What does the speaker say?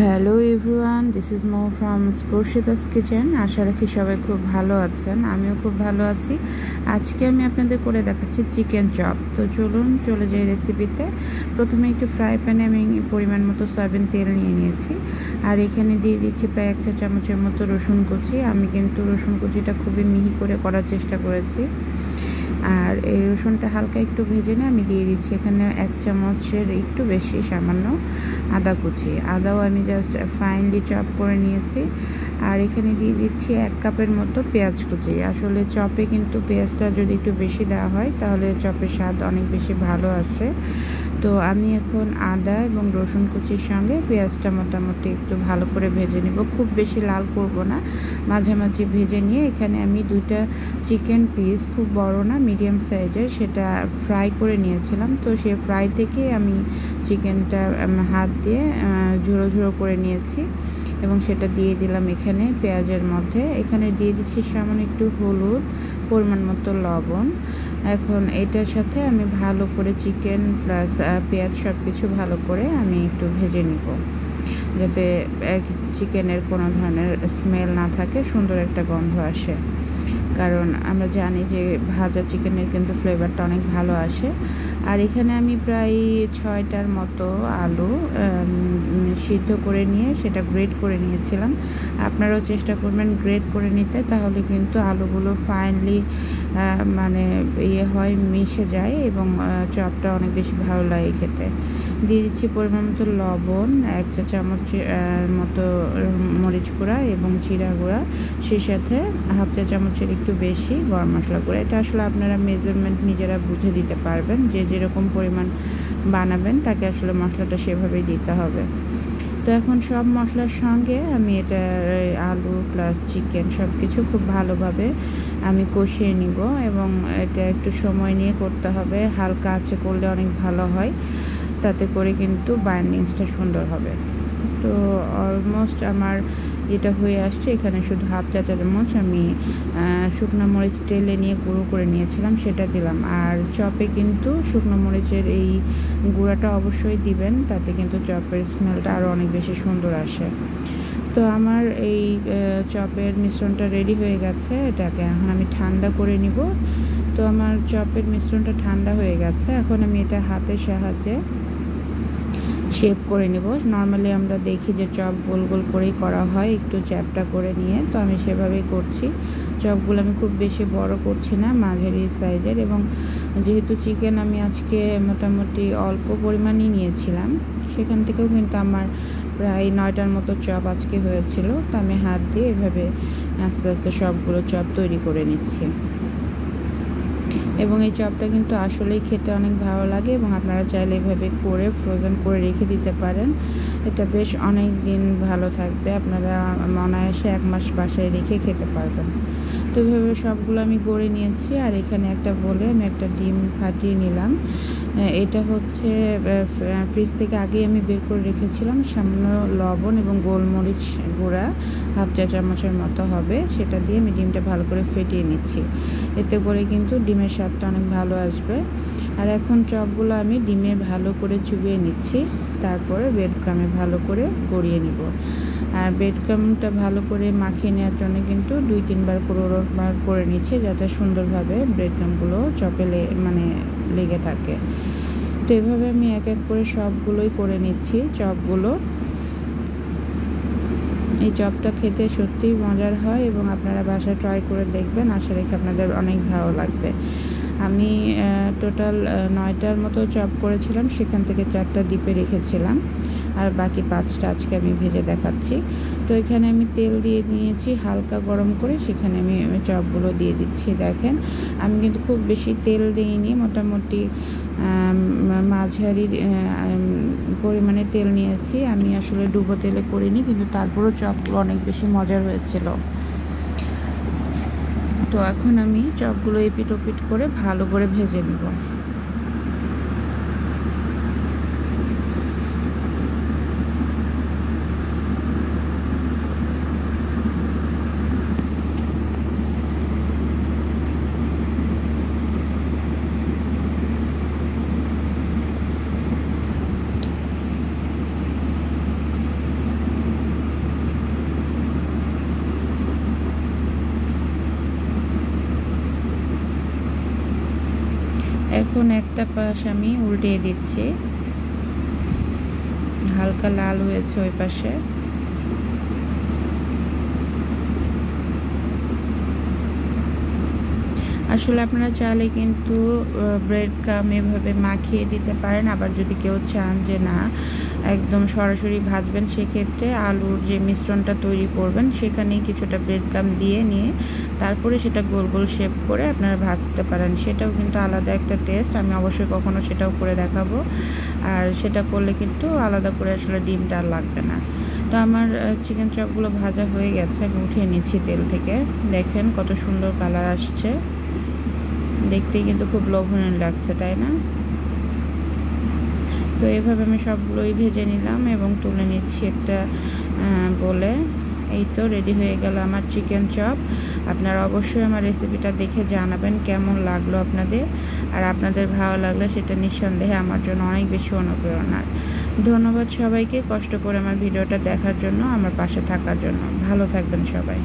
Hello everyone, this is Mo from Sparshita's kitchen. আশা রাখি সবাই খুব ভালো আছেন, আমিও খুব ভালো আছি। আজকে আমি আপনাদের করে দেখাচ্ছি চিকেন চপ। তো চলুন চলে যাই রেসিপিতে। প্রথমে একটু ফ্রাই প্যানে আমি পরিমাণ মতো সয়াবিন তেল নিয়ে নিয়েছি, আর এখানে দিয়ে দিচ্ছি প্রায় 1 চা চামচের মতো রসুন কুচি। আমি কিন্তু রসুন কুচিটা খুবই মিহি করে করার চেষ্টা করেছি। আর এই রসুনটা হালকা একটু ভেজে নিয়ে আমি দিয়ে দিচ্ছি এখানে 1 চামচের একটু বেশি সামান্য আদা কুচি। আদাও আমি জাস্ট ফাইনলি চপ করে নিয়েছি। আর এখানে দিয়ে দিচ্ছি 1 কাপের মতো পেঁয়াজ কুচি। আসলে চপে কিন্তু পেঁয়াজটা যদি একটু বেশি দেওয়া হয় তাহলে চপের স্বাদ অনেক বেশি ভালো আসে। তো আমি এখন আদা এবং রসুন কুচির সঙ্গে পেঁয়াজটা মোটামুটি একটু ভালো করে ভেজে নেব, খুব বেশি লাল করব না, মাঝামাঝি ভেজে নিয়ে এখানে আমি 2টা চিকেন পিস, খুব বড় না মিডিয়াম সাইজের, সেটা ফ্রাই করে নিয়েছিলাম। তো সে ফ্রাই থেকে আমি চিকেনটা হাত দিয়ে ঝুড়ো ঝুড়ো করে নিয়েছি এবং সেটা দিয়ে দিলাম এখানে পেঁয়াজের মধ্যে। এখানে দিয়ে দিচ্ছি সামান্য একটু হলুদ, পরিমাণ মতো লবণ। এখন এটার সাথে আমি ভালো করে চিকেন প্লাস পেঁয়াজ সব কিছু ভালো করে আমি একটু ভেজে নিব, যাতে চিকেনের কোনো ধরনের স্মেল না থাকে, সুন্দর একটা গন্ধ আসে। কারণ আমরা জানি যে ভাজা চিকেনের কিন্তু ফ্লেভারটা অনেক ভালো আসে। আর এখানে আমি প্রায় 6টার মতো আলু সিদ্ধ করে নিয়ে সেটা গ্রেট করে নিয়েছিলাম। আপনারাও চেষ্টা করবেন গ্রেট করে নিতে, তাহলে কিন্তু আলুগুলো ফাইনলি মানে হয়, মিশে যায় এবং চপটা অনেক বেশি ভালো লাগে খেতে। দিয়ে দিচ্ছি পরিমাণ মতো লবণ, 1 চা চামচ মতো মরিচ গুঁড়া এবং জিরা গুঁড়া, সেই সাথে 1/2 চা চামচের একটু বেশি গরম মশলা গুঁড়া। এটা আসলে আপনারা মেজারমেন্ট নিজেরা বুঝে দিতে পারবেন, যে যেরকম পরিমাণ বানাবেন তাকে আসলে মশলাটা সেভাবেই দিতে হবে। তো এখন সব মশলার সঙ্গে আমি এটা আলু প্লাস চিকেন সব কিছু খুব ভালোভাবে আমি কষিয়ে নিব এবং এটা একটু সময় নিয়ে করতে হবে। হালকা আঁচে করলে অনেক ভালো হয়, তাতে করে কিন্তু বাইন্ডিংসটা সুন্দর হবে। তো অলমোস্ট আমার যেটা হয়ে আসছে, এখানে শুধু 1/2 চা চামচ আমি শুকনো মরিচ তেলে নিয়ে গুঁড়ো করে নিয়েছিলাম, সেটা দিলাম। আর চপে কিন্তু শুকনো মরিচের এই গুঁড়াটা অবশ্যই দিবেন, তাতে কিন্তু চপের স্মেলটা আরও অনেক বেশি সুন্দর আসে। তো আমার এই চপের মিশ্রণটা রেডি হয়ে গেছে, এটাকে এখন আমি ঠান্ডা করে নিব। তো আমার চপের মিশ্রণটা ঠান্ডা হয়ে গেছে, এখন আমি এটা হাতের সাহায্যে শেপ করে নেব। নর্মালি আমরা দেখি যে চপ গোল গোল করেই করা হয়, একটু চ্যাপটা করে নিয়ে, তো আমি সেভাবেই করছি। চপগুলো আমি খুব বেশি বড় করছি না, মাঝারি সাইজের। এবং যেহেতু চিকেন আমি আজকে মোটামুটি অল্প পরিমাণই নিয়েছিলাম, সেখান থেকেও কিন্তু আমার প্রায় 9টার মতো চপ আজকে হয়েছিল। তো আমি হাত দিয়ে এভাবে আস্তে আস্তে সবগুলো চপ তৈরি করে নিচ্ছি। এবং এই চপটা কিন্তু আসলেই খেতে অনেক ভালো লাগে এবং আপনারা চাইলে এভাবে করে ফ্রোজেন করে রেখে দিতে পারেন। এটা বেশ অনেক দিন ভালো থাকবে, আপনারা অনায়াসে 1 মাস বাসায় রেখে খেতে পারবেন। তো এভাবে সবগুলো আমি গড়ে নিয়েছি। আর এখানে একটা বলে আমি একটা ডিম ফাটিয়ে নিলাম। এটা হচ্ছে ফ্রিজ থেকে আগে আমি বের করে রেখেছিলাম, সামান্য লবণ এবং গোলমরিচ গুঁড়া 1/2 চা চামচের মতো হবে, সেটা দিয়ে আমি ডিমটা ভালো করে ফেটিয়ে নিচ্ছি। এতে করে কিন্তু ডিমের স্বাদটা অনেক ভালো আসবে। আর এখন চপগুলো আমি ডিমে ভালো করে চুবিয়ে নিচ্ছি, তারপরে ব্রেড ক্রামে ভালো করে গড়িয়ে নিব। আর ব্রেড ক্রামটা ভালো করে মাখিয়ে নেওয়ার জন্য কিন্তু 2-3 বার করে নিচ্ছি, যাতে সুন্দরভাবে ব্রেড ক্রামগুলো চপে লেগে থাকে। তো এভাবে আমি এক এক করে সবগুলোই করে নিচ্ছি চপগুলো। এই চপটা খেতে সত্যিই মজার হয় এবং আপনারা বাসায় ট্রাই করে দেখবেন, আশা রেখে আপনাদের অনেক ভালো লাগবে। আমি টোটাল 9টার মতো চপ করেছিলাম, সেখান থেকে 4টা ডিপে রেখেছিলাম, আর বাকি 5টা আজকে আমি ভেজে দেখাচ্ছি। তো এখানে আমি তেল দিয়ে নিয়েছি হালকা গরম করে, সেখানে আমি চপগুলো দিয়ে দিচ্ছি। দেখেন আমি কিন্তু খুব বেশি তেল দিইনি, মোটামুটি মাঝারি পরিমাণে তেল নিয়েছি। আমি আসলে ডুবো তেলে করিনি, কিন্তু তারপরেও চপগুলো অনেক বেশি মজার হয়েছিল। তো এখন আমি চপগুলো এপিট ওপিট করে ভালো করে ভেজে নেব। এখন একটা পাশ আমি উল্টিয়ে দিচ্ছি, হালকা লাল হয়েছে ওই পাশে। আসলে আপনারা চাইলে কিন্তু ব্রেড ক্রাম্ব এভাবে মাখিয়ে দিতে পারেন। আবার যদি কেউ চান যে না একদম সরাসরি ভাজবেন, সেক্ষেত্রে আলুর যে মিশ্রণটা তৈরি করবেন সেখানেই কিছুটা ব্রেড ক্রাম্ব দিয়ে নিয়ে তারপরে সেটা গোল গোল শেপ করে আপনারা ভাজতে পারেন। সেটাও কিন্তু আলাদা একটা টেস্ট। আমি অবশ্যই কখনো সেটাও করে দেখাবো। আর সেটা করলে কিন্তু আলাদা করে আসলে ডিমটা আর লাগবে না। তো আমার চিকেন চপগুলো ভাজা হয়ে গেছে, আমি উঠিয়ে নিচ্ছি তেল থেকে। দেখেন কত সুন্দর কালার আসছে, দেখতেই কিন্তু খুব লোভনীয় লাগছে, তাই না? তো এইভাবে আমি সবগুলোই ভেজে নিলাম এবং তুলে নিচ্ছি একটা বলে। এই তো রেডি হয়ে গেল আমার চিকেন চপ। আপনারা অবশ্যই আমার রেসিপিটা দেখে জানাবেন কেমন লাগলো আপনাদের। আর আপনাদের ভালো লাগলে সেটা নিঃসন্দেহে আমার জন্য অনেক বেশি অনুপ্রেরণার। ধন্যবাদ সবাইকে কষ্ট করে আমার ভিডিওটা দেখার জন্য, আমার পাশে থাকার জন্য। ভালো থাকবেন সবাই।